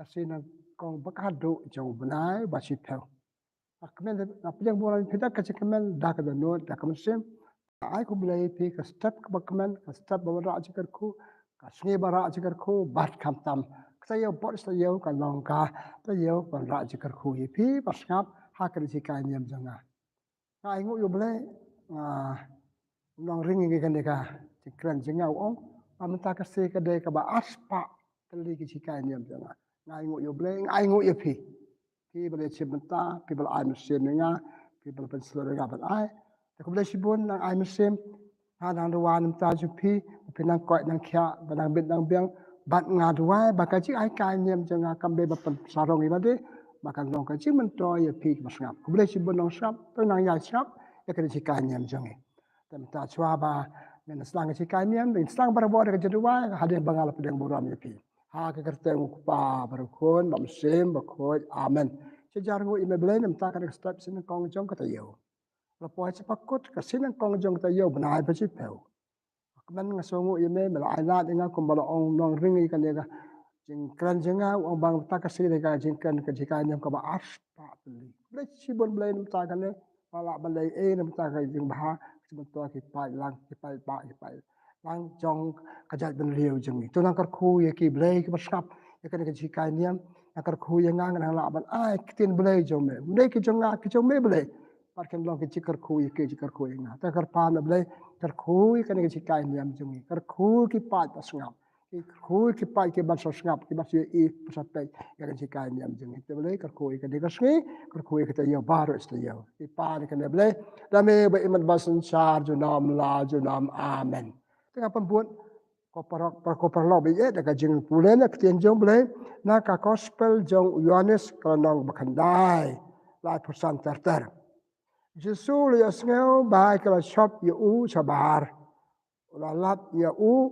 kasih na kong bakado jauh benai basi tau. Kemen apa yang boleh kita kasih kemen dah kada not dah kemen sim. Ai ku belai pi ka step ka kemen ka step bawa ajar ku ka sungai bara ajar ku bat kam tam. Saya bot saya ka longka saya bara ajar ku pi pasngap hak kada sikai niam janga. Ai ngu yo belai nong ring kan deka cikran jengau ong amta kasih kada ka ba aspa teli ki sikai niam janga. Ngai ngu yo belai ngai ngu yo pi. Pi belai cimenta pi belai ai mesin nga pi belai penselo nga bat ai. Aku boleh sibun nang ai mesin, nang ruan ta jupi, pinang koi nang kia, nang bit nang biang, bat ngaduai, bakaji ai kai niam jangan kambe bapan sarong ibade, makan long kaji mentoy ya pi masngap. Aku boleh sibun nang sap, tu nang yai sap, ya kena cikai niam jangan. Dan ta cuaba, nang selang cikai niam, dan selang barabar ke jaduai, hadir bangal pedang buram ya pi. Ha ke kerta ngupa berukun, bamsim, bakoi, amen. Sejarah ngu ime belai nam ta kada step sini kong jong kata yo. Lepas sepakut kasih nang kong jong tayo benai besi peu. Kemen ngasongu ime melai lat dengan kumbala ong nong ringi kan dia jingkran jenga ong bang tak kasih dia jingkran kejikan yang kaba aspa beli. Beli sibon beli nam tak kan malak beli nam tak kan jing bah sebentar kipai lang kipai ba kipai lang jong kajat ben liu jeng itu nang kerku ye ki beli ki besap ya kan kejikan yang nang kerku yang ngang nang lak ban ai kitin beli jong me. Beli ki jong ngak ki jong me beli. Parkan long kecik kerkui ke cikar kui nga. Ta kerpan ablay kerkui kan kecik kain diam jungi. Kerkui kipat pas ngap. Kerkui kipat ke bansos ngap ke basi i pasapai ya kan kecik kain diam jungi. Ta ablay kerkui kan dikasngi kerkui kita yo baru istiyo. Kipat kan ablay dame ba iman basan char junam la junam amen. Tengah pembuat koper lo bi da ka jing pulen na ktien jong blay na ka gospel jong Yohanes kanong bakandai. La persan terter. Jesus le asngeu bai kala shop ye u sabar. Ula lat ye u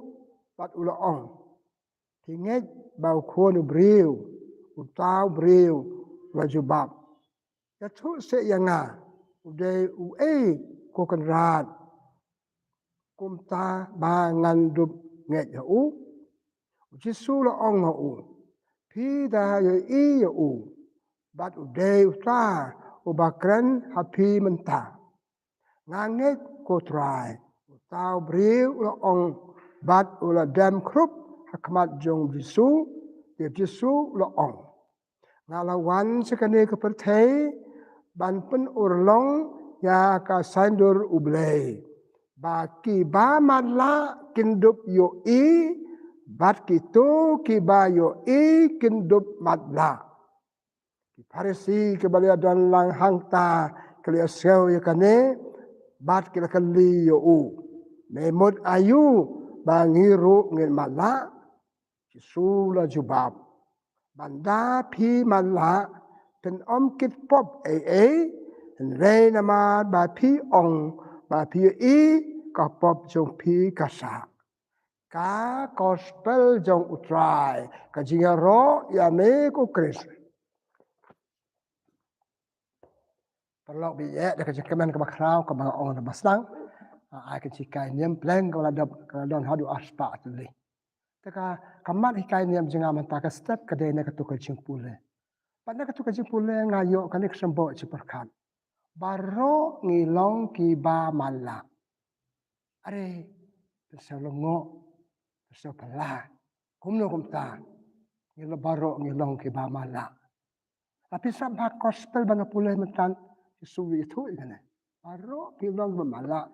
pat ula ong. Tinget bau khonu briu. Utau briu la jubab. Ya tu se yanga. Ude u ko kan rat. Kum ta ba ngandup nget ye u. Jesus la ong ma u. Pi da ye i ye u. Bat ude uta ubakren happy mentah. Nganget ko try. Tau briu ula ong bat ula dam krup hakmat jong Jesu. Dia Jesu ula ong. Ngalawan sekane ke pertai ban pen urlong ya ka sandur ublay. Baki ba madla kindup yo i bat kitu ki ba yo i kindup madla. Parisi kebalia dan lang hangta kelia sel ya kane bat kila kali yo u memot ayu bangiru ngin mala sula jubab banda pi mala ten om kit pop re nama ba pi ong ba pi i ka pop jong pi kasa ka gospel jong utrai ka jingaro ya me ko kris. Kalau biaya dah kerja kemen kemak rau kemak orang baslang, ai kecikai niam plan kalau don hadu aspa tu le. Taka kamat hikai niam jenga mentaka step kedai nak tu kerja pule. Pada tu kerja pule ngayo kan ik sembo ciperkan. Baro ngilong ki ba mala. Are terselongo tersepala. Kumno kumta. Ngilo baro ngilong ki ba mala. Tapi sampai gospel bang pule mentan suwi itu kan. Baru bilang memala.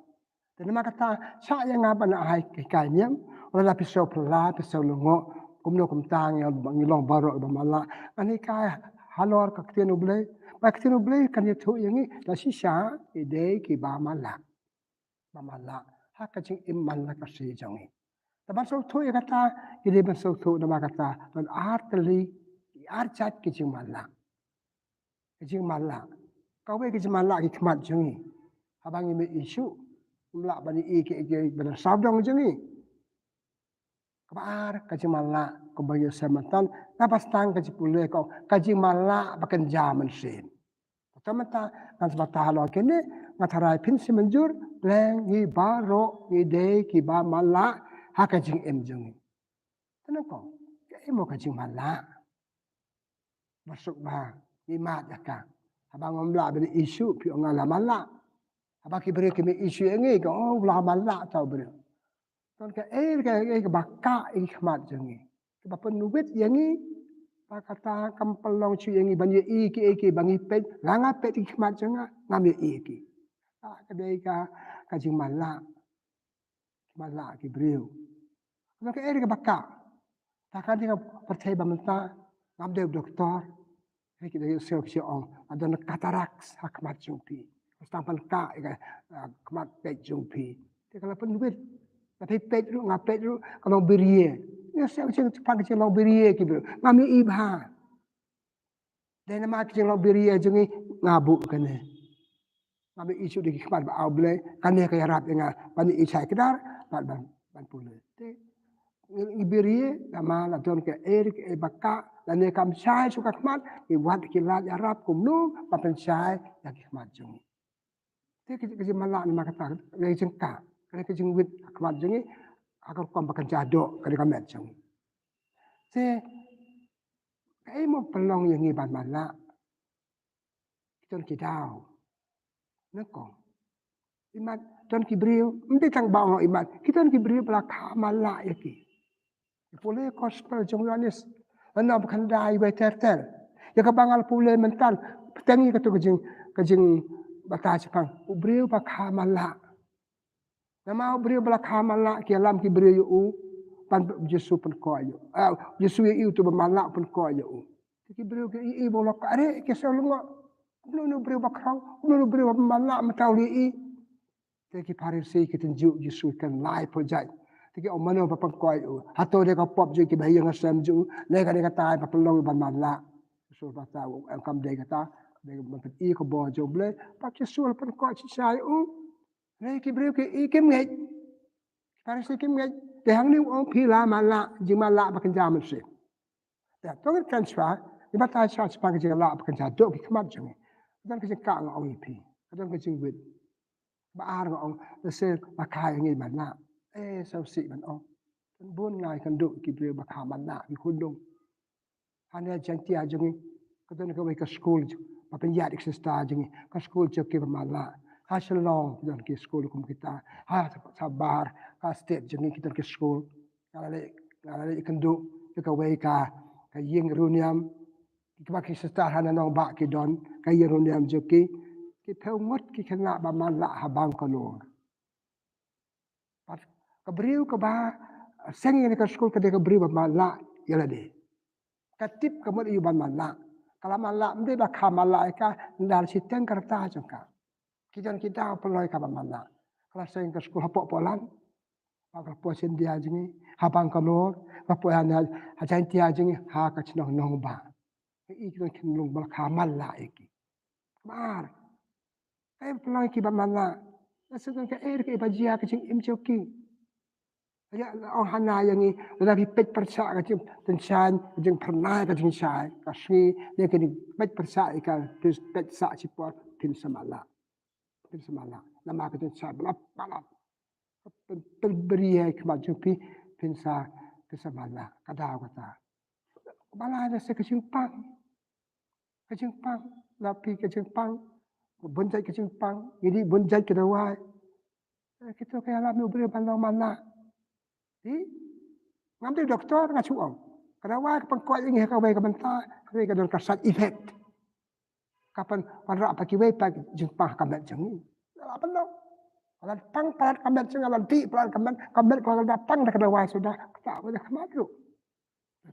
Dan kata saya ngapa nak hai kekayaan. Wala pisau pela pisau lungo. Kumno kumtang yang ngilong baru memala. Ani kaya halor kaktian ublay. Kaktian ublay kan itu yang ini. Nasi sya ide ki ba mala. Mamala. Hak kacing iman nak kasih jangi. Tapi so tu yang kata ide masuk tu nama kata dan arteli arcat kacing mala. Kacing mala. Kau ke jemala ki kemat jengi. Abang ini isu. Melak bani i ke benar sabdong jengi. Kebar ke jemala kebayu sematan. Napas tang ke jepule kau. Ke jemala pakai jaman sen. Pertama-tama kan sebata halo kene. Ngatarai pin si menjur. Leng i baro i de ki ba mala. Haka jeng em jengi. Tenang kau. Ke emo ke jemala. masuk bah imat jakang. Abang omla beri isu pi onga la malak. Abang ki beri kimi isu ngi ko oh la malak tau beri. Ton ke ke bakka ikhmat jengi. Ke bapen nuwit yangi kata kampelong cu yangi banyi ki bangi pet langa pet ikhmat jenga ngambil ki. Kedai ka jing malak ki beri. Ton ke ke bakka. Takkan dia percaya bamenta ngambil doktor. Kita siap siang ada nak kataraks hakmat jumpi. Stampan ka hakmat pet jumpi. Dia kalau pun duit tapi pet tu ngapet tu kalau berie. Ya siap siang cepat kecil mau berie gitu. Ngami ibha. Dan nama kecil mau berie jengi ngabuk kene. Ngami isu di khmat ba awble kan dia kaya rap dengan pani isai kedar ban pule. Iberie nama la don ke erik e bakka dan ne kam sai suka khmat i wat kilat arab kumnu papen sai ya khmat jung te ke malak ni makata le jengka ke jengwit khmat jungi akar kom bakan jado ke kamet jung te kai mo pelong yang ban malak ton kidau nekong imat ton kibriu mesti tang bang imat kita kibriu belaka malak yaki Pule gospel jong Yohanes. Ana bukan dai we tertel. Ya ka bangal pule mental. Petangi ka tu kejing bata Jepang. Ubriu ba khamala. Nama ubriu ba khamala ki alam ki briu u pan Yesu pen ko ayo. Yesu yu tu ba malak pen ko ayo. Ki briu ki i bo lok are ki solungo. Nu briu ba krau, nu briu ba malak matauli i. Ki parisi ki tunjuk Yesu kan lai project. Tiki omano papang koi u. Hato dia ka pop je ki bahaya ngasam ju. Lega dia kata pa pelong ban malak. So bata u am kam dia kata dia mempet I ko bo jo ble. Pa ki sul pan koi si sai u. Ne ki breu ki I kim ngai. Parisi kim ngai. Te hang ni o pila malak ji malak pa kenja mesti. Ya tong transfer di bata sa sepang ji malak pa kenja dok ki kmat jeng. Dan ki ka ngau pi. Dan ki jing wit. Ba ar ngau se makai ngi malak. Sao sĩ bạn ông bốn ngày cần độ kịp về bạc hàm ăn nạ vì khuôn đông anh em chẳng tia giống như cái tên cái cái school mà bên nhà được star giống như cái school cho kịp mà là ha shalom dan cái school kum kita ha sabar ha state giống như kita cái school kalau le cần độ cái way cái yeng runiam cái bác cái star hana nong bạc cái don cái yeng runiam cho cái theo ngất cái khăn nạ bà mà lạ hà bang cái lồng Kabriu ka ba seng ni ka school ka de kabriu ba mala yala de. Katip ka mo yu ban mala. Kala mala mde ba kha mala ka ndal si teng karta jangka. Kijan kita peloi ka ba mala. Kala seng ka school hapo polan. Ka po sen dia jingi habang ka no ka po ana ha jan tia jingi ha ka chnong nong ba. I ki kin lung ba kha mala iki. Mar. Ai peloi ki ba mala. Nasa ka er ke ba jia ka jing im choki. Ya orang hana yang ni lebih pet persa kacim tensan jeng pernah kacim sai kasih dia kini pet persa ikan pet sa cipot tin semala nama kacim sai belap balap beri kemat jupi tin sa semala kada kata bala ada sekacim pang lapi kacim pang bonjai kacim pang jadi bonjai kedawai kita kayak alam beri pandang mana ngambil doktor ngacu om. Kadang pengkuat ini kawai kebentar, kawai kadang kasat efek. Kapan pada apa kiwai pak jumpa kamet jengi. Apa no? Kalau pang pelat kamet jengi, kalau ti pelat kamet kalau datang dah kadang sudah tak boleh kamet tu.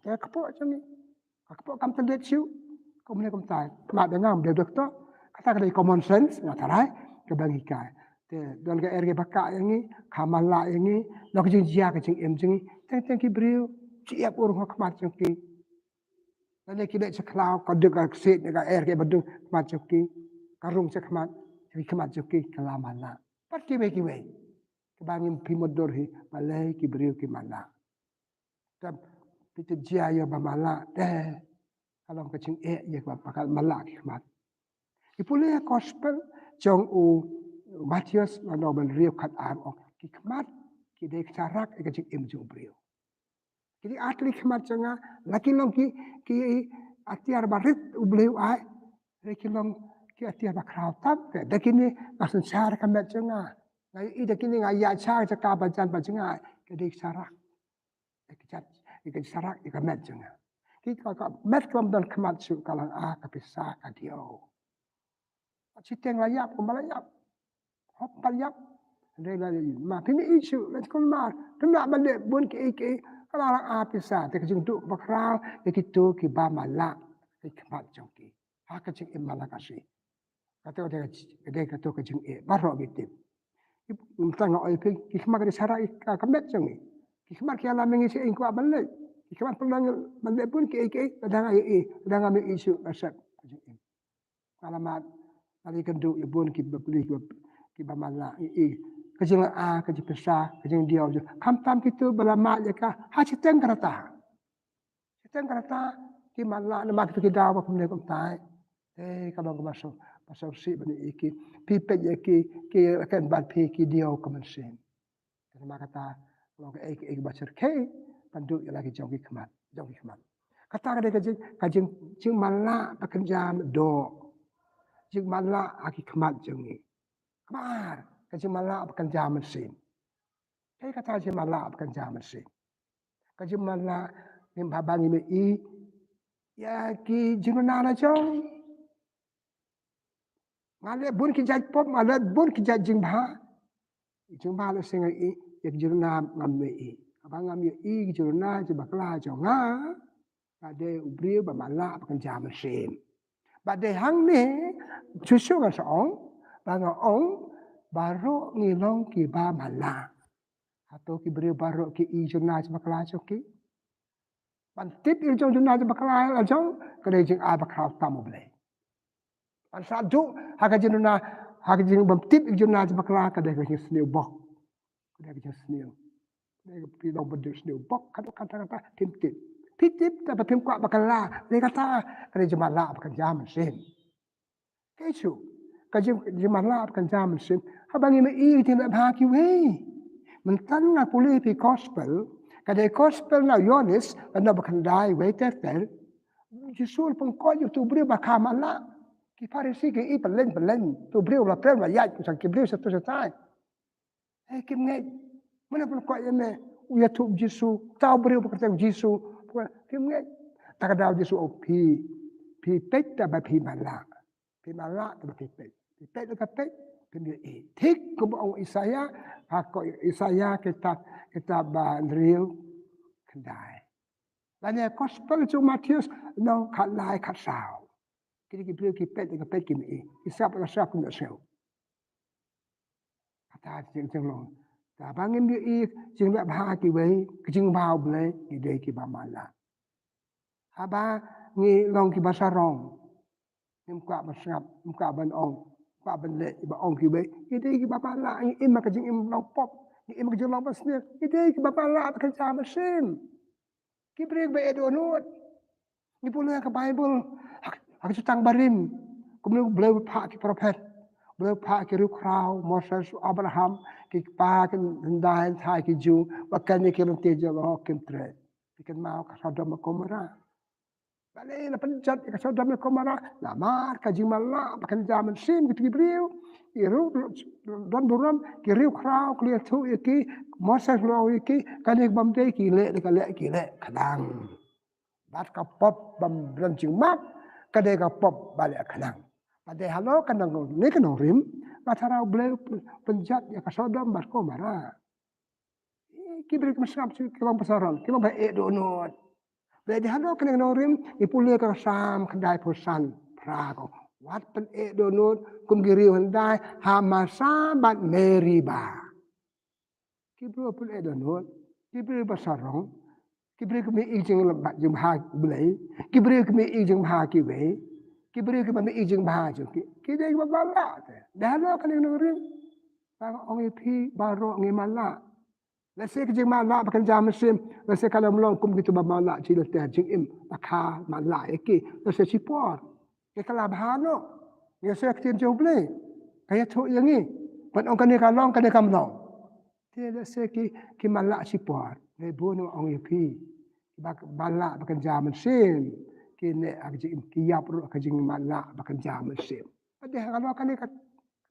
Kita kepok jengi, kepok kam terlihat siu. Kemudian kemudian mak dengar dia doktor kata kadang common sense ngatarai kebagikan. Dan ke RG bakak yang ni, kamala yang ni, nak jeng jia ke jeng em jeng, teng ki beriu, siap urung kemat jeng ki. Dan kita seklau kau dekat set dekat RG bedung kemat jeng ki, karung sekemat, jadi kemat jeng ki kelamala. Pat ki we, kebangin pimodor hi, malai ki beriu ki mala. Dan kita jia ya bamala, kalau ke jeng ya bakal mala ki kemat. Ipulih gospel jong Matius manobel rio kat am ki kemat ki dek carak ke jing im jung brio. Jadi atli kemat janga laki long ki atiar barit ubleu ai rekilong ki atiar bakrau tap ke dakini asun char kamet jenga ngai I dakini ngai ya char jaka bajan bajenga ke dik sarak ikjat sarak ikamet jenga ki ka met kam dan kamat su kalang a kapisa kadio Citeng layap kumbalayap hop palyap Rela ma pini isu let kun ma tuna balik bun ki kala a pisa te kajing tu bakrau te kitu ki ba mala ki kamat jongki ha kajing imala kasi kato de kato kajing e baro gitu tanga oi pi ki kama ki sara kamet jongi ki kama ki ala mengi si ingko balik ki kama pulang balik pun ki danga me isu asap kajing alamat ali kendu ibun ki beli ki ba mala kajing a kajing pesa kajing dia kam tam kitu balama jaka ha citeng karata ki mala nama kitu ki dawa kumne kum tai kalau masuk si bani iki pipet ki akan bat pi ki dia kemensin nama kata kalau ke bacer ke pandu lagi jauh kemat kata kajing jing mala pekerjaan do jing mala aki kemat jengi kemar kajing mala pekerja mesin. Kata kajing mala pekerja mesin. Kajing mala ni babang ini ya ki jinuna jong. Ngale bun ki jaj pop ngale bun ki jaj jing ba. Jing ba le sing ya ki jinuna ngam abang ngam ki jinuna je bakla jong nga. Ade ubri ba mala pekerja mesin. Bade hang ni susu ka saong bang ong baru ngilong ki ba mala atau ki beri baru ki I jurnal bakla ki pantip I jurnal bakla jong kare jing a bakla tamu ble an sadu haka jurnal haka jing bam tip I jurnal bakla kade ka sniu bok kade ka sniu kade pi dong bedu sniu bok kata tip pitip ta patim kwa bakla ni kata kare jumala bakal jam sin kechu kajim jumala bakal jam sin habang I tin ba ki weมันตั้งงานpolice the gospel ก็ได้ gospel น่ะยอนิสมันน่ะบันไดไว้แต่ยิสูปงก็อยู่ตัวบริบาคามันละที่ฟาริสีก็อีเป็นเล่นตัวบริบาเปล่าว่าญาติสังกิบริบสัตว์สุดท้ายเฮ้ยกิมเงยมันน่ะเป็นก็ยังไงอุยทุบยิสูเจ้าบริบาก็ยิสูกิมเงยแต่ก็ดาวยิสูพีเป็ดแต่แบบพีมันละแต่แบบพีเป็ดแล้วก็เป็ดทิกก็บอกIsaiah Ako Isaiah kitab Real kendai. Lanya gospel itu Matius no kat lai kat sao. Kini kita kipet kini. Isap rasa pun tak sel. Kata jeng long. Ta bangin dia jeng nak bahagi wei kejeng bau boleh ide ki bamala. Aba ngi long ki basarong. Nimka basngap, nimka ban ong. Pak benda iba ong ki baik ide ki bapa la im ka jing im long pop im ka jing long pasne ide ki bapa la ka cha mesin ki brek ba edonut ni pula ka bible hak tang barim kumle bleu pa ki prophet bleu pa ki ru krau Moses Abraham ki pa kan ndai thai ki ju bakan ni ki lonte jo ho kim tre ikan mau ka Sodom Gomora Balik na penjat ka Sodom Gomora la mar ka jing mala bakan zaman sim ki brio iru don buram ki riu krau ki tu ki Moses lo ki kanik bam de ki le kadang bat ka pop bam ran jing mak ka de ka pop balik kadang pada halo kadang ni kan rim batara ble penjat ya ka Sodom Gomora ki brio masam ki bang pasaran ki bang bae donot Jadi halo kena norim ipulia ka sam kendai pusan prago. Wat pen donut kum giri handai hamasa bat meriba. Kibro pun donut, kibro basarong, kibro kemi ijing lebat jeng bah belai, kibro kemi ijing bah kiwe, kibro kemi ijing bah joki. Kidai babala te. Dah halo kena norim. Ong ipi baro ngimala. Lase ke jing mala bakan jam mesin lase kalau melong kum gitu babala cila teh jing im akha mala eki lase sipor ke kala bahano ya se aktin jauh ble kaya tu yang ni pan ong kane kalong kane kamlong te lase ki mala sipor le bono ong ipi bak bala bakan jam mesin kini akjing kiyap ru akjing malak bakan jam mesim. Padahal kalau kali kat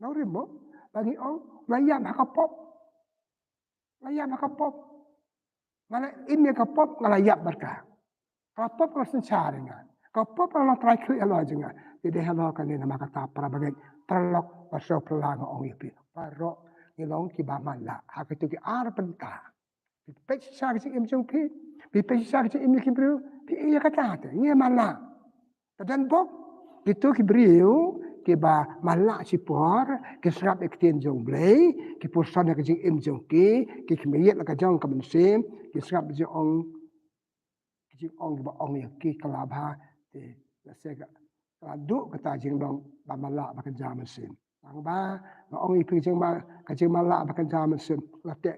norimo bagi ong layam hakapop. Layam hakapop. Mana ini kapop ngalayap berkah. Kapop kalau sencari dengan. Kapop kalau terakhir alo jenga. Jadi halo kali nama kata para bagai terlok pasal pelang ong ipi. Parok ngilong kibah malak. Hak itu ki ar pentah. Pipet sa kecil im jongki. Pipet sa kecil im kibru. Pi iya kata. Ini malak. Dan bok itu kibriu kiba malak sipor kisrap iktien jong blay ki pusana kajing im jongki ki kemiyet la kajong kemensim kisrap jong kajing ong kiba ong ki kalabha te la sega ladu kata jing dong ba malak bakan jamesim ang ba ong ipi kajing malak bakan jamesim la te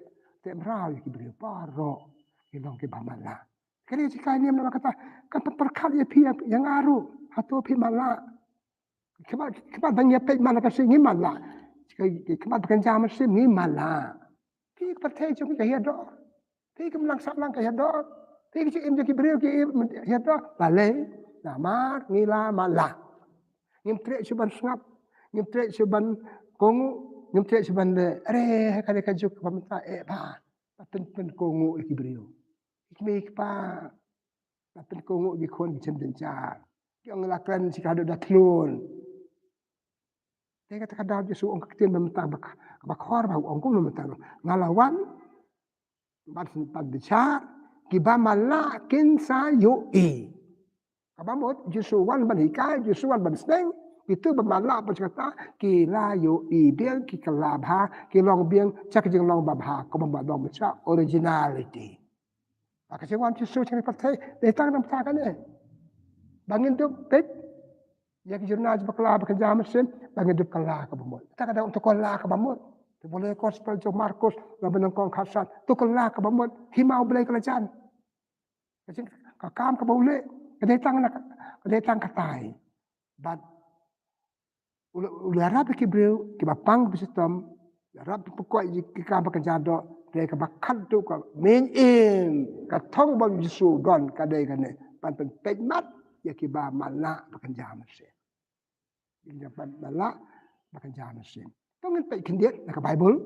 mrau ki bri paro ki dong ki ba malak kali jika ni nak kata kan perkal ya pi yang aru atau pi malak kemat banyak pek mana kasih ni malak kemat bukan jam mesin ni malak pi pertai jom ke hiado pi ke melang ke hiado pi ke im ke beriu ke hiado balai nama ngila malak ngim trek suban sngap ngim trek suban kongu ngim trek suban re kali kajuk pamta ba pen kongu ke beriu ikme pa pen kongu ke kon cendeng jar yang ngelakukan jika ada datlun. Dia kata kadang Yesus orang kecil mementang bakhor bahu orang pun mementang ngalawan bad bicar kiba malakin sayui. Kabamot Yesus wan banhikai Yesus wan banseng itu bermalak berkata kila yui biang ki kelabha ki long biang cak jeng long babha ko dong baca originality. Maka wan Yesus cari partai datang dan petakan bangin tu pet ya ki jurnal bakla bekerja mesin bangin tu kalah ke bamut. Tak ada untuk kalah ke bamut. Tu boleh gospel jo Markus la benengkong khasan tu kalah ke bamut himau boleh kelajan. Kacing kakam ke boleh kedetang katai. But ulara ki breu ki bapang bisistem rap pokok ki ka bekerja do dia ke bakat tu ka main in ka thong bang Yesu don kadai kane pan pet mat ya kiba malak bakan jamesin. Ini dapat malak bakan jamesin. Tongin pe kindiet nak Bible.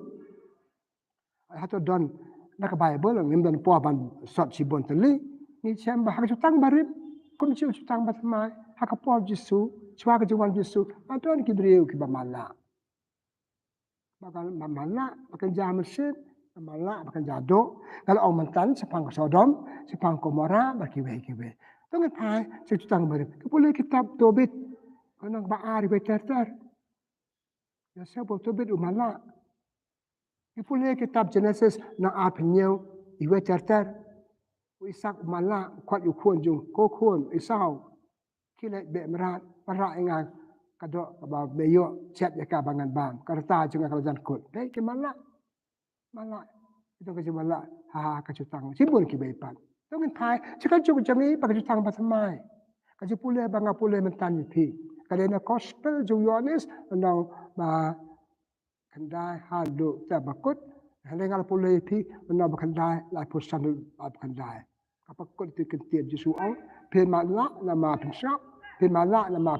Hato don nak Bible ngim dan po ban sot si bon teli ni chamba hak jutang barib kum ci jutang batmai hak po Yesu chwa ke juan Yesu adon kibriu kiba malak. Bakan malak bakan jamesin malak bakan jado. Kalau orang mentan sepang Sodom, sepang Gomora berkiwe-kiwe. Tengah pai secutang barib. Boleh kitab Tobit. Anang baar beter-ter. Ya sebab Tobit malak. Boleh kitab Genesis na apnyeu iwe ter-ter. Isak malak kuat yu kuon jung ko kuon isau. Kile be merat para ingat kadok ba beyo chat ya ka bangan bam. Karta jung kalau jan kut. Dai ke malak. Malak itu ke malak ha kacutang. Simbol ki beipan. Tongin pai sekan cukup jangi pakai jutang pasamai. Kaji pulih bangga pulih mentan pi. Kadena gospel jung Yohanes nang ba kendai hadu ta bakut. Hengal pulih pi nang kendai la pusan ba kendai. Apa kut ti kentian Yesu au pe malak nama pensap, pe malak nama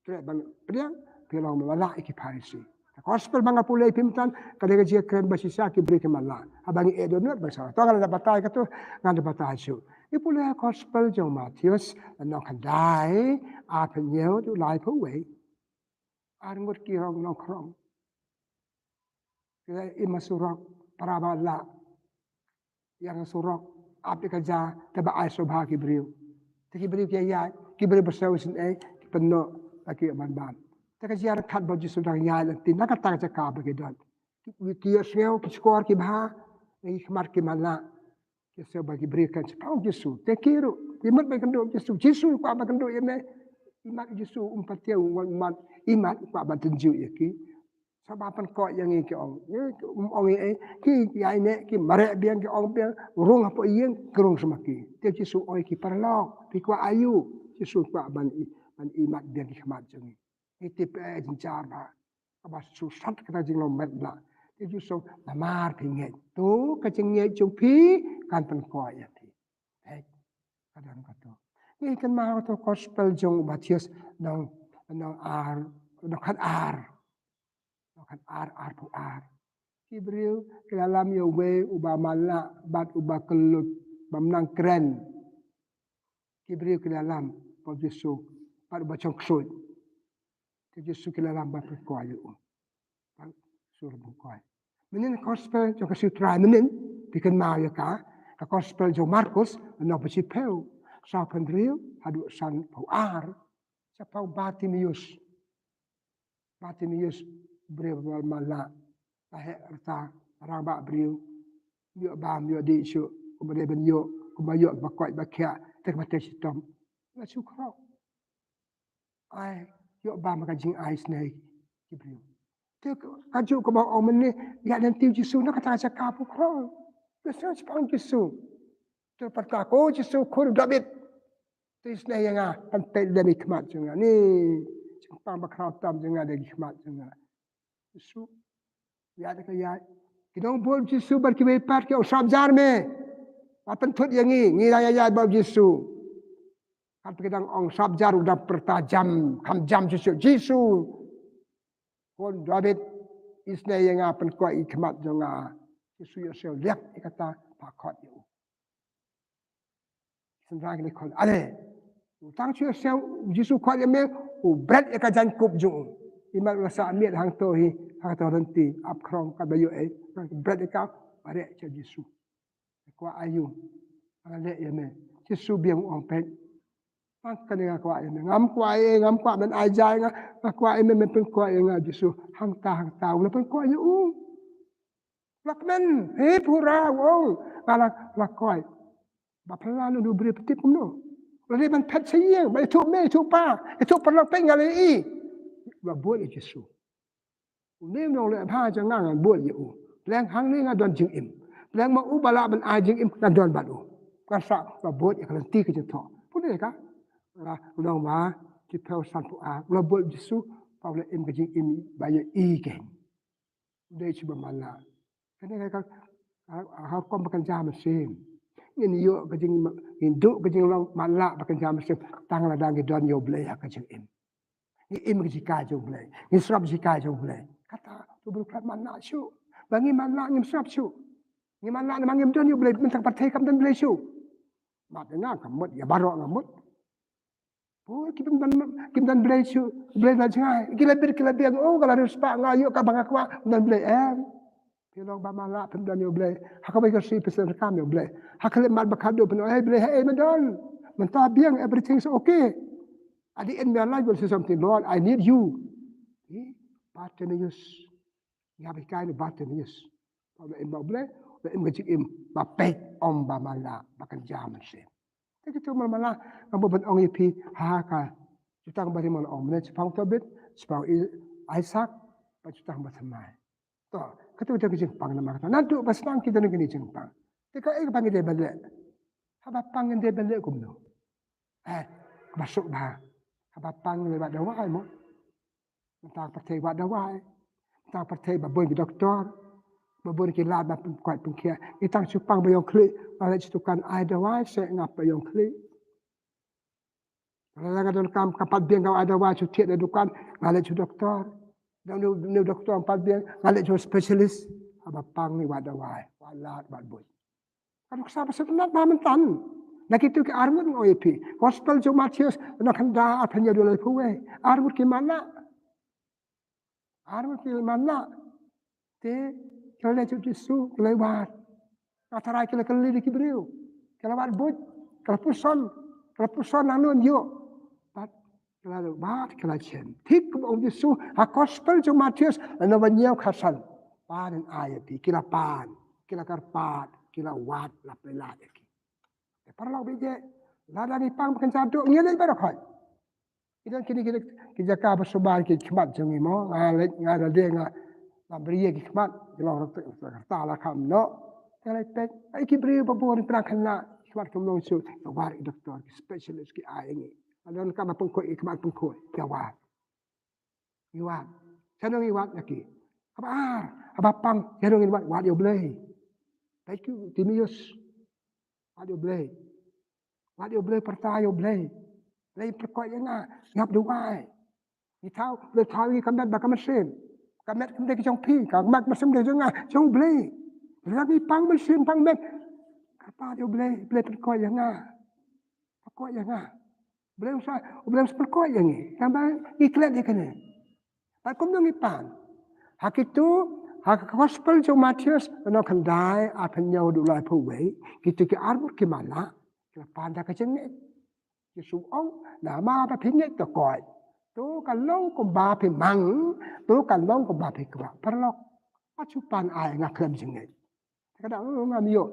tre bang priang, pe long malak iki parisi. Gospel bangga pulih pimtan kadang dia keren basisa ki beri kemala abangi edonot basara to kalau batai katu ngada batai su I pulih gospel jong Matius no kandai a penyeu tu lai pu we arngut ki rong no krong kira imasurok para bala yang surok api kerja teba ai sobha ki beriu ki beriu ki beriu bersawsin penuh lagi ban Taka ziarah kat baju sudah nyala tin nak tak cakap begitu. Kia sel ki skor ki bah ni khmar ki mala ki sel bagi berikan sepau Yesus. Te kiru imat bagi kendo Yesus. Yesus pa ba kendo yeme imat Yesus umpatiu umat imat pa ba tunjuk ya ki. Sabapan ko yang ki ong. Ong ki ai ne ki mare biang ki ong biang rung apa ien kerung semaki. Te Yesus oi ki parlok ki kwa ayu Yesus pa ban imat biang ki khmat jengi. Itip jencara abas susat kata jing lo medla itu so namar pinget tu kacengnya jumpi kan pen ko ya ti kadang kata Ni kan mau to gospel jong Matius nang ar nang kan ar pu ar. Ibril dalam yo we uba mala bat uba kelut bamnang keren. Ibril ke dalam po Yesu bat uba chong ksut. Yesu ke dalam bat ko yo. Sur bu ko. Menin gospel jong kasu try menin bikin mau ya ka. Gospel jong Markus no besi peu. Sa pendriu hadu san pu ar. Sa pau Bartimius beriu mala lahir erta orang bak beriu yo bam yo di su kemudian ben yo kumayo bakoi bakia tek mate sitom la sukro ai yo bam ka jing ai snake beriu tek kaju ko ba o menni ya dan tiu jisu na kata cakap kro besar sepang jisu tu pertako jisu kur David tu snake yang pantai dari kemat jangan ni pang bakrap tam jangan dari kemat jangan jisu ya ada kaya kidong bol Jisu berkibai pat ke usab jar me apan thut yang ngi ya bol Jisu kan kedang ong sab jar udah pertajam kam jam Jisu kon David isne yang apan ko ikmat jonga Jisu yo sel liak kata pakot yo senang ni kon ale tang chu sel Jisu ko me u bread ka jan kup jung imal rasa miet hang to hi hang to renti ap krong ka bayo bread ka bare cha Jisu kwa ayu ale ye me Jisu biang ong pet kan nga kwa ye ngam kwa men ai jai nga kwa ye me pen kwa ye nga Jisu hang ta u pen kwa ye u lak men he pura wo ala la koi ba pala lu bri petip no le ban pet ye ba tu me tu pa tu pa la pen ngale i ba buat Jisu nem nong le pha cha nga buat ye u leng hang ni nga don jing im leng ma u bala ban ai jing im kan don ba u kan sa ba buat ye kan ti ke tho pu ne ka la nong ma ki phao san pu a la buat Jisu pa le im ke jing im ba ye i ke de chi ba mala kan ne ka ha kom kan jam sim in yo ke jing in do ke jing long mala ba kan jam sim tang la dang ke don yo ble ya ke jing im ni im ke ka jo ble ni srab ji ka jo ble kata tu berplat mana syu bangi mana ngim srab syu ni mana na ngim don yo ble mentang partai kam dan ble syu ma dengar kamut ya barok ngamut oh kim dan ble syu ble la jangai kila bir oh kalau harus pak ngayo ka bang akwa dan ble pilong ba mala pen dan yo ble hakabai ka si pesen kam yo ble hakale mat bakado pen ble madon mentah biang everything's okay at the end of my life will say something Lord I need you Bartimaeus ya bi kai Bartimaeus kalau im ble im gajik im ba pe om ba mala ba kan jam se itu mala ngabo ban ong ipi ha ka jutang bari mon om ne chpang to bit chpang Isaac ba jutang ba samai to katu ta kijing pang na makata nandu basang kita ni jing pang tika e pang de bale haba pang de bale kumno masuk ba haba pang le ba dawai mo tak partai ba dawai tak partai ba boy doktor ba boy ki la ba kwat pun kia itang chupang ba yong kli ala tukan ai dawai se ngap ba yong kli ala ga don kam kapat biang ga dawai chu tiet dukan ala chu doktor dan new doktor empat biang ala chu specialist aba pang ni ba dawai wala ba boy kan sa ba senat ba mentan nakitu ki armut ngoipi gospel jo Matius na khanda athanya dole phuwe armut ki mana te kala chu Jisu kala wat atarai kala kali di kibriu kala wat bud kala puson nanun yo bat kala wat kala chen tik om Jisu a gospel jo Matius na banyau khasan pan ayati kila pan kila karpat kila wat la pela ki parlau beje lada ni pang kan satu ngene ba khoi idan kini kita ka bersobar ki khmat jangi mo ngala de nga beriye ki khmat jelo ta la kham no kala pek ai ki beriye ba bor pra khana khmat kum long su war doktor specialist ki ai ngi alon ka ba pung ko khmat pung ko ya wa iwan sanong iwan yaki aba pang sanong iwan wa yo blei thank you Timius wa yo blei Wat yo boleh percaya yo boleh. Lain perkot yang ngap duai. Ni tahu boleh tahu ni kamet bakal mesin. Kamet kemudian ke jong pi, kamet mesin dia jong jong boleh. Lagi pang mesin pang met. Kapa dia boleh perkot yang perkot yang boleh usah boleh perkot yang ni. Tambah iklan dia kena. Pak kum dong ipan. Hak itu hak gospel jo Matius no kendai akan nyau dulai puwe. Kita ke arbut ke mana? Ke panda ke jengit. Yesu ong nama apa pinget to koi. Tu kalau ko ba pe mang, tu kalau ko ba pe kwa. Perlok acupan ai ngaklem jengit. Kadang ngam yo.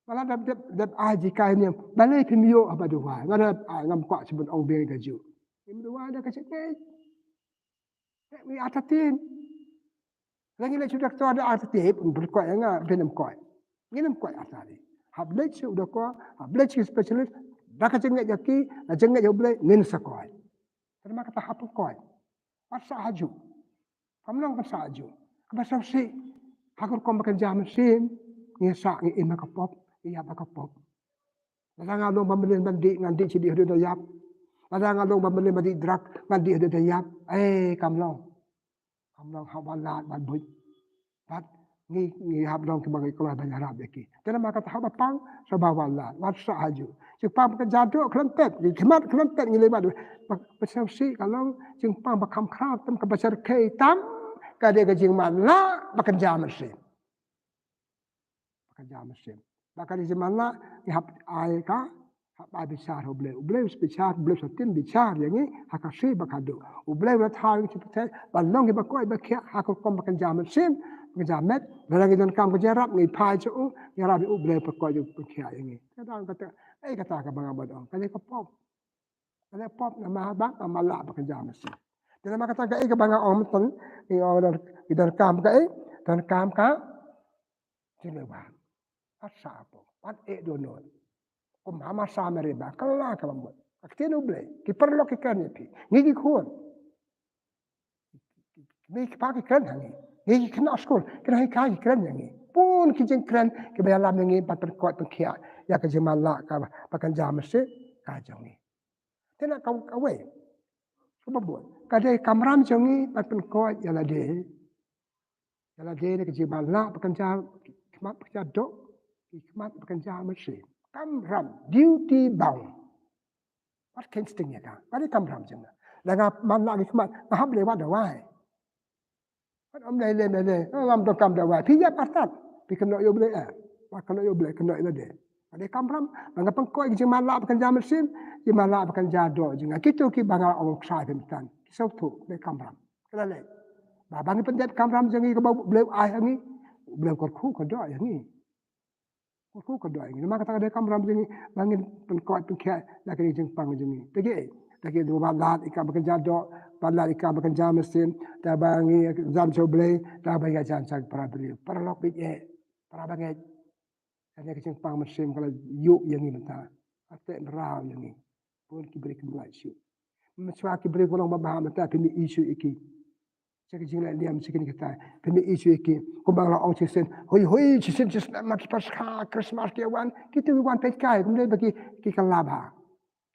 Malah dap aji kai ni balai pe yo apa dua. Ngada ngam kwa sebut ong be gaju. Im dua ada ke jengit. Ni atatin. Lagi le sudah tu ada atatin berkoi nga benam koi. Nginam koi atari. Hablet sudah ko, hablet specialist Daka jengit yaki, na jengit yo boleh nin sakoi. Terima kata hapu koi. Pasal haju. Kamlang pasal haju. Pasal si hakur kom makan jam sin, ngesa ngi ima kapop, iya bakapop. Ladang along pembelian bandi ngandi cidi hadu dayap. Ladang along pembelian bandi drak ngandi hadu dayap. Kamlang. Kamlang hawalat badbut. Bad ngi hablong kebagai keluar banyak rab yaki. Terima kata haba pang sabawalat. Pasal haju. Jepang kejaduk kelentet, kemat kelentet ngilebad. Pasal si kalau jepang bakam kerap tem kebasar keitam, kadang kejing mana bakan jam mesin. Bakan jam mesin. Bakan di mana ihap ai ka hap besar boleh. Boleh besar, boleh setin besar yang ni hak si bakado. Boleh berthang seperti balong ke bakoi bakia hak kom bakan jam mesin. Kejamet, dalam itu kam kejarap ni pai cu, jarap itu boleh perkoi ju bakia yang ni. Kadang kata kata ke bang abad orang. Kalau pop nama abang nama lah bekerja mesti. Jadi nama kata ke bang orang mesti ni orang kita kam ke dan kam ka jenewan. Asa apa? Pat donon. Mama sama reba. Kalau kalau buat. Aktiano boleh. Kita perlu kikan ni. Ngi kuon. Ngi pakai kan hangi. Ngi kena skol. Kena kai kan hangi. Pun kijeng keren kebayalam yang pat perkuat perkia ya ke jemala ka pakan jam mesti kajang ni. Tena kau kawe. Sebab buat. Kadai kamram jongi pat perkuat ya la de. Ya la de ke jemala pakan jam kemat pakan dok. Kemat pakan jam mesti. Kamram duty bound. What can sting ya ka? Kadai kamram jongi. Langa mana ke kemat ngaham lewat dawai. Am lele ngam to kam dawai. Pija patat. Pi kena yo boleh kena yo boleh kena ila de. Ada kamram bangga pengkoi je malak pakan jam mesin, je malak pakan jado je. Kita ki bangga orang sai pemtan. Kisau tu de kamram. Kala le. Ba bangga pendet kamram je ngi ke boleh ai ngi. Boleh korku ke do yang ni. Korku ke do yang ni. Maka kata de kamram je ngi bangga pengkoi pengkai nak ni jeng pang je ngi. Tegi dua balat ikan pakan jado, balat ikan pakan jam mesin, dah bangi jam boleh, dah bangi jam sak para beli. Para lok bit para banget. Hanya kecing pang mesin kalau yuk yang ini mentah. Atek merau yang ini. Pun kiberi kembali isu. Mesra kiberi kolong babah mentah pini isu iki. Saya kecing lagi dia mesti kita pini isu iki. Kumbang lah orang cisen. Hoi cisen maki pasca Christmas kiawan. Kita wan pekai kemudian bagi kita labah.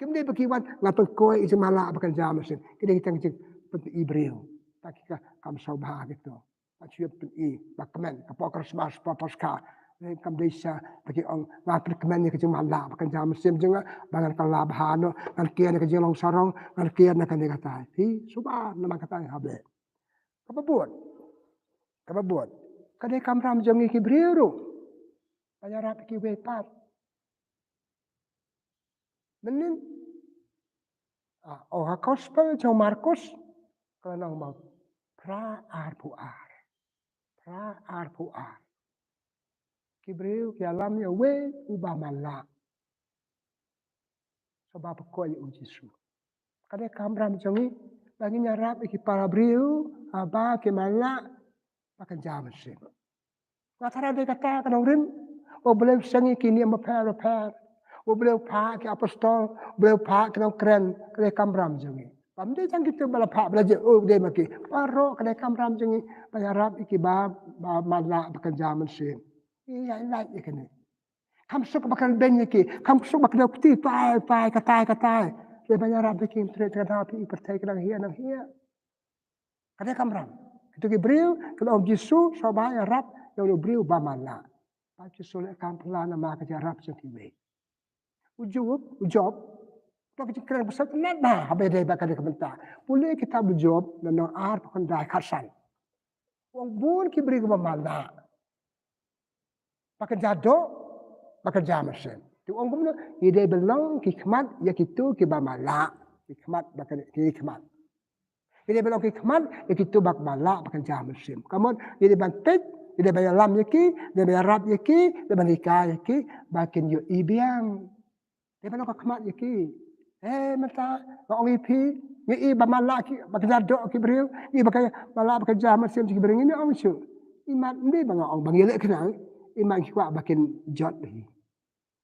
Kemudian bagi wan ngapa koi itu malah akan jam mesin. Kita kecing peni Ibril. Tak kita kam saubah gitu. Asyik peni bakmen kapok Christmas pasca. Kam desa bagi orang ngapit kemen ke jeng malah pakan jam mesin jeng bangan kalabahan ngan kian ke jeng long sarong ngan kian kan dikata hi subah nama kata habe apa buat kadai kamram jeng ki briru ayara ki wepat menin gospel jeng Markus kana mau pra arpuar Kibreu ke alam ya we ubah malak. Sebab kau ya Yesus. Kadang kamram jongi bagi nyarap iki para briu aba ke malak pakai jam mesin. Matara de kata kadang rin o boleh sangi kini am repair. O boleh pak ke apostol, boleh pak ke keren kadang kamram jongi. Pamde jang kita bala pak belajar de maki. Paro kadang kamram jongi nyarap iki ba malak pakai jam mesin. Iya lain ikan ni. Kamsuk bakal benyeki, kamsuk bakal kuti tai katai. Dia banyak rap bikin cerita tapi percaya kadang hia. Kadang kamram. Itu Gibril kalau Om Yesus sobaya rap yang Gibril bamala. Pak Yesus kampla nama kerja rap setiwe. Ujub. Kalau kita kena besar tenat bah habis dia bakal komentar. Boleh kita berjawab dan ar pakai dah karsan. Wong bun Gibril bamala. Pakai jadok bekerja mesin. Tu orang pun dia belong hikmat ya kitu ke bamala. Hikmat bakal hikmat. Dia belong hikmat ya kitu bak bala bekerja mesin. Kamu dia bantik, dia bayar lam yaki, dia bayar rap yaki, dia banika yaki, bakin yo ibiang. Dia belong hikmat yaki. Mata orang ipi, ni bamala ki bekerja dok ki beriu, ni bakal bala bekerja mesin ki beriu ni orang su. Imat ni bang orang bangilek kenal. Imat ki kuat bakin jot ni.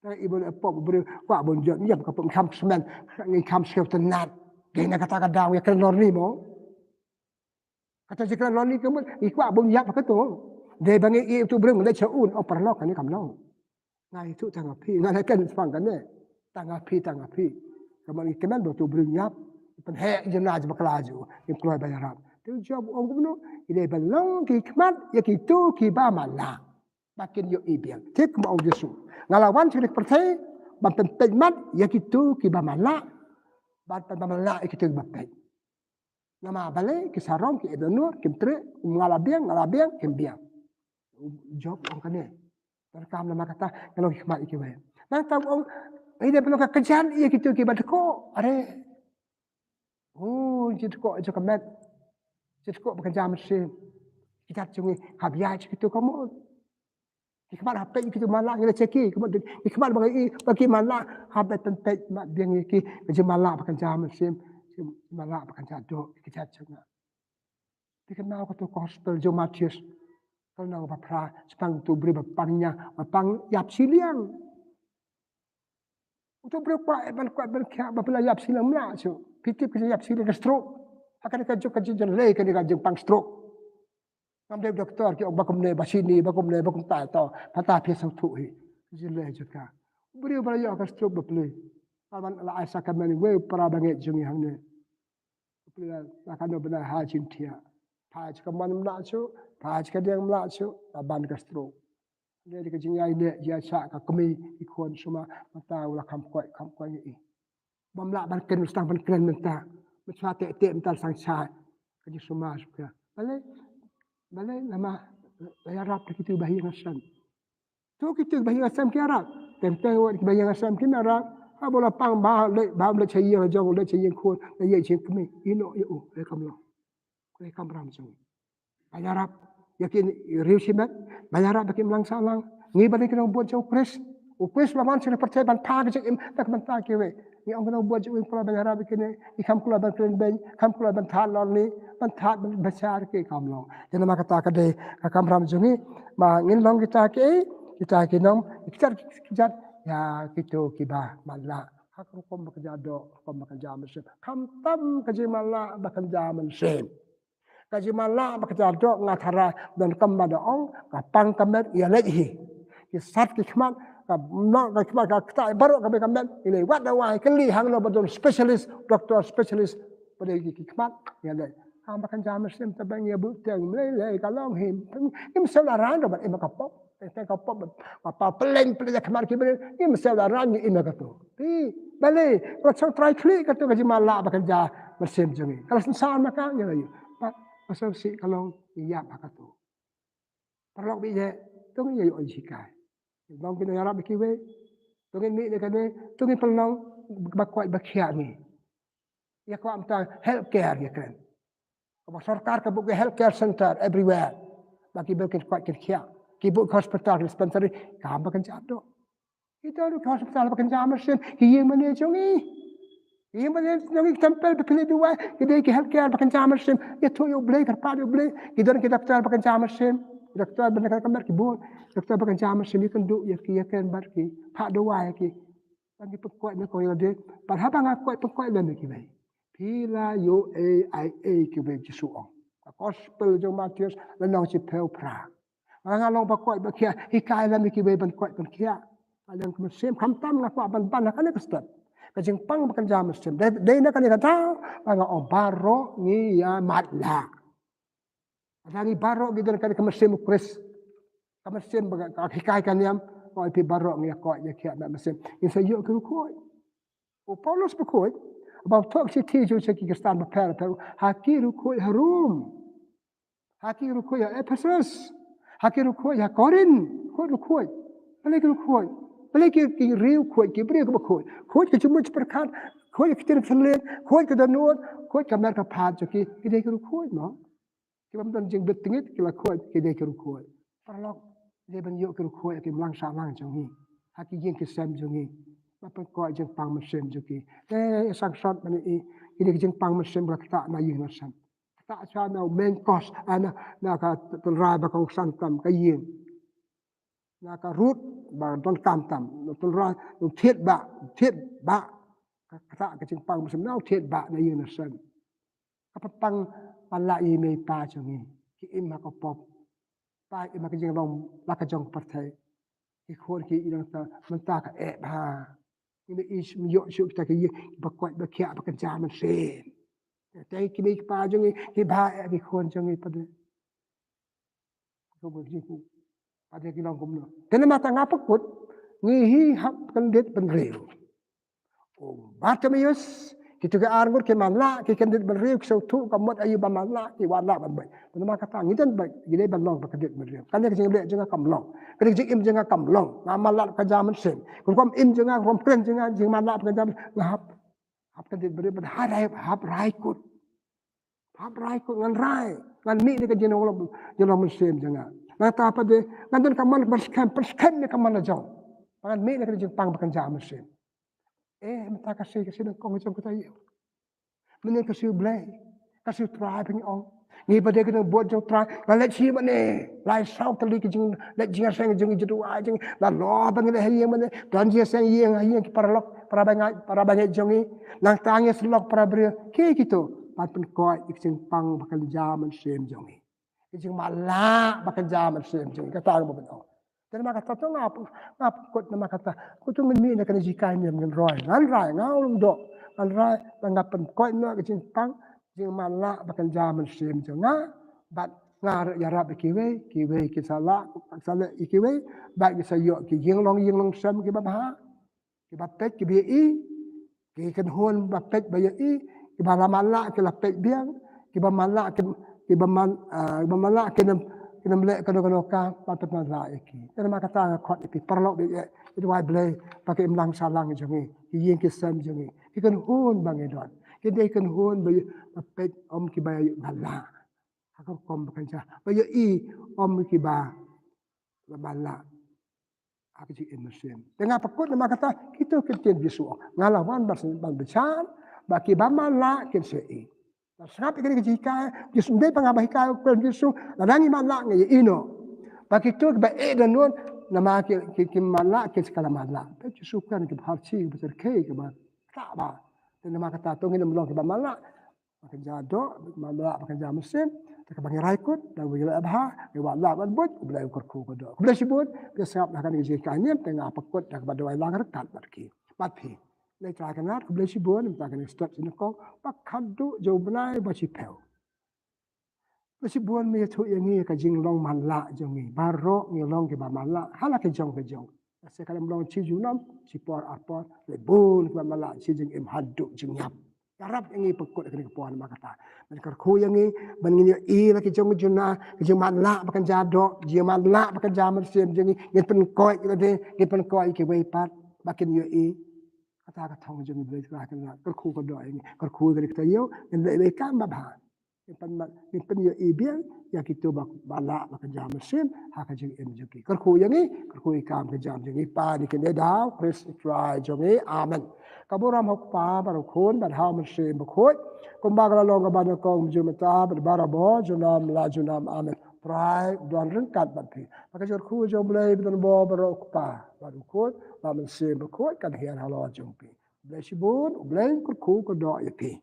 Ibu apa beri wak bonjot ni apa pun kam semen ni kam sel tenat gena kata kadang ya kena ni mo kata jika loni kemun ikwa bom yak ka tu de bangi i tu breng le chaun o perlok ni kam long ngai tu tang api ngai kan fang kan ne tang api kemun kemen do tu breng yap pen he jenaj baklaju im keluar bayaran tu job ong kuno ile balong ki kmat ya ki tu ki ba mala makin yo ibiang tik mo Yesus ngalawan sulit percaya bampen tegmat ya kitu ki bamala bampen bamala kitu bapet nama balik ki sarong ki ebenur ki tre ngalabiang kimbiang job orang kene terkam nama kata kalau hikmat iki wae nang tahu orang ide perlu kekejan ya kitu ki badko are jitu ko jo kamet jitu ko bekerja mesin kita cungi habiah kitu kamu hikmat hapet kita malak kita ceki kemudian hikmat bagi malak hapet tentet mak biang iki kerja malak pakai jam mesin malak pakai jaduk kita cunga dikenal kata gospel Jo Matius kalau bapra sepang tu beri bapang yap siliang untuk berapa kuat berkia bapla yap siliang mula so pitip kerja yap siliang ke stroke akan kerja jelek kerja pang stroke Kamde doktor ki bakum ne basini bakum ta to pata phe sau thu hi jile juka buri bara ya ka stroke baple alman la aisa kamani we para bange jungi hangne bula la kano bana ha jin thia phaj kaman mla chu phaj ka deng mla chu ban ka stroke le ka jingai ne ya sa ka kami ikon suma mata ula kam koi ni bamla ban ken stang ban kren menta mcha te mental sang cha ka ji suma suka Balai lama Arab kita bahaya ngasam. Tu kita bahaya ngasam ke Arab. Tentang awak bahaya ngasam ke Arab. Abola pang bah le chayeng jong le chayeng khon le ye chen kami. Ino yo le kam lo. Le kam ram jong. Bahaya Arab yakin riu simat. Bahaya Arab yakin lang salang. Ngi balik kena buat jauh pres. Pres lawan sila percaya ban pag jek im tak mentah kewe. Ni orang kena buat jauh pula bahaya Arab kene. Ikam kula ban kren ben, kam kula ban thal lon ni. Pentat besar ke kamlong. Jadi mak kata kedai kakam ram jungi, mak ngin long kita ke nom kita ya gitu kibah malah. Hak hukum bekerja do, hukum bekerja mesin. Kam tam kerja malah bekerja mesin. Kerja malah bekerja do ngatara dan kembali ong kapang kemet ia lagi. Kisat kikmat nak kikmat kita baru kami kemet ini wat dawai keli hang lo betul spesialis doktor spesialis pada kikmat ia lagi. Makan jam mesin tabang ya butang meleleh kalau him saudara anda ber kapop kapop apa peleng kemar kibir saudara ni katu ti balik kalau try klik katu gaji malak bekerja mesin jungi kalau insan maka ya lagi pasal si kalau iya katu perlu bija tu ya yo jikai bang kena yarab kiwe tu ni dekane tu ni pelong bakwai bakia ni ya ko amta health care ya kan सरकार का book health care centre everywhere बाकी बुक कुछ क्या कि book hospital dispensary काम बकन जातो itu hospital bakain jaman sen hiye mane tempel bekle dua kide ki healthcare bakain jaman sen itu yo blay karpa yo blay kidon ki doktor bakain jaman sen doktor benar kamar ki bon doktor bakain jaman sen kan du ya ki kan bar ki pa dua ya ki bagi pekoi ne ko yo de par ha bang ko pekoi le ki bai pila yo a ki bai jisu ong gospel jo Matius le no chi pel pra ngalong pekoi bakia hikai le ki bai ban koi ban kia Kalian Muslim kamtam ngaku ban kan ke step. Kajing pang makan jam Muslim. Dai nak kan kata bang baro ni ya matla. Lagi baro gitu kan ke Muslim Kris. Ke Muslim bang hikai kan yam ko pi baro ni ko ya kia nak Muslim. Ini saya ke ko. O Paulus berkoi about talk city jo ciki Kristan berper haki rukoi harum. Haki rukoi ya Ephesus. Haki rukoi ya Korin. Ko rukoi. Balik rukoi. Balik ki riu koi ki beri ko koi. Koi ke cuma perkat. Koi ke tirip selit. Koi ke danut. Koi ke merka pad jo ki dei ke rukoi no. Ki bam dan jeng betingit ki la koi ki dei ke rukoi. Parlok dei ban yo ke rukoi ki lang sa lang jong hi. Haki jeng ke sem jong hi. Apa kau jeng pang Muslim juga? Sang shot mana ini jeng pang Muslim berkata na yeng Muslim. Tak sana main cost ana na ka tulrai ba kong santam ka yeng. Na ka root ba don tam tulrai no thiet ba kata ka jeng pang Muslim na thiet ba na yeng Muslim. Apa pang pala i me pa jongi ki imma ko pop pa imma ka jeng long la ka jong partai. Ki khon ki irang ta menta ka ba. Ini is miyok syuk kita ke bakwat bakia bekerja mesin. Tapi kini pa jongi ki ba ki khon jongi pada. Ko begitu. Pada ki long kumno. Tena mata ngapakut ngihi hap kandet benreu. Oh, Bartimaeus kita ke arngut ke manla ki kandet benreu ki sautu kamot ayu ba manla ki wala ban bai. Tena kata ngitan bai gile ban long kandet benreu. Kan ke jeng le jeng kamlong. Kan jeng im jeng kamlong. Ngamal kerja mesin. Kun im jeng rom kren jeng manla kerja ngahap hap kandet benreu ban hap rai kut. Hap rai kut ngan rai. Ngan mi ni ke jeng mesin jeng. Nata apa de ngan kamal perskan ni kamal jauh. Ngan mi ni ke jeng pang kerja mesin. Minta kasih kong jong kita yo. Mene kasih blay, kasih try peng ong. Ni pada kena buat jong try. Let si mane, lai sau tali ke jeng let jeng sang jeng jedu a jeng la lo bang le hayeng mane. Dan jeng sang hayeng ki paralok para banyak jongi. Nang tangis lok para bre ke gitu. Pat pen koi jeng pang bakal jaman sem jongi. Jeng malak bakal jaman sem jongi. Kata ang ong. Dan maka kata ngap kot nama kata kutu ngemi nak kena jikai ni ngan roi ngan rai ngau lung dok ngan rai ngapen kot no ke jing pang jing malak bakan jaman sim jonga bat ngar ya rab kiwe ki sala ikiwe bat ki sayo ki ying long sem ki ba ki ba pet ki bi ki kan hon ba pet ba i ki ba malak ki la pet biang ki ba malak ki ba malak ki kena melek kena ka patut mala iki. Kena makata kot iki perlok itu wai blay pakai imlang salang jongi. Iyeng ke sam jongi. Ikan hun bang edon. Kita ikan hun bayu pet om ki bayu mala. Aku kom bekerja. Bayu i om ki ba mala. Aku ji mesin. Tengah pakut nama kata kita ketian bisu. Ngalawan bang becan baki ba mala ken sei. Sebab ini kejikai, justru dia pengabah kau kan justru nangi malak ni ino. Bagi tu kebaik dan nun nama kita malak kita sekala malak. Tapi justru kan kita harci besar kei kita tak bah. Dan nama kata tu kita melong kita malak. Makan jadok, malak makan jam mesin. Kita panggil raikut dan bila abah, kita malak berbut, bila ukur kodok. Bila sebut, dia sebab nak kejikai ni tengah pakut dan kepada orang rekat berki. Mati. Lai try kan nak boleh sibuk minta kan start sini kau pak kadu jauh benai baci pel. Baci buan me tu yang ni ka jing long malak jongi baro ni long ke ba malak hala ke jong. Saya kalau long ci junam ci por apor le bun ke malak ci jing im haduk jing yap. Arab yang ni pekut ke puan makata. Mereka ku yang ni bangin i la ke jong juna ke jing malak bakan jadok jing malak bakan jaman sim jing ni pen koi ke de ni pen koi ke wei pat bakin yo i kata thong jeng boleh kan kerku ko do ini kerku ke kita yo yang le kan ba ba ni pen yo ibian ya kita bala ba jam mesin ha ka jeng em joki kerku yang ni kerku ikam ke jam jeng pa ni ke daw chris try jongi amen kaburam hok pa bar khon bar ha mesin ba khoi kum ba la long ba ko jumata bar barabo junam la junam amen prai don rengkat bat phi maka jor khu jo boleh don bo barok pa baru khot ba men se ba khot kan hian halo jong pi boleh sibun boleh kur khu ko do ya pi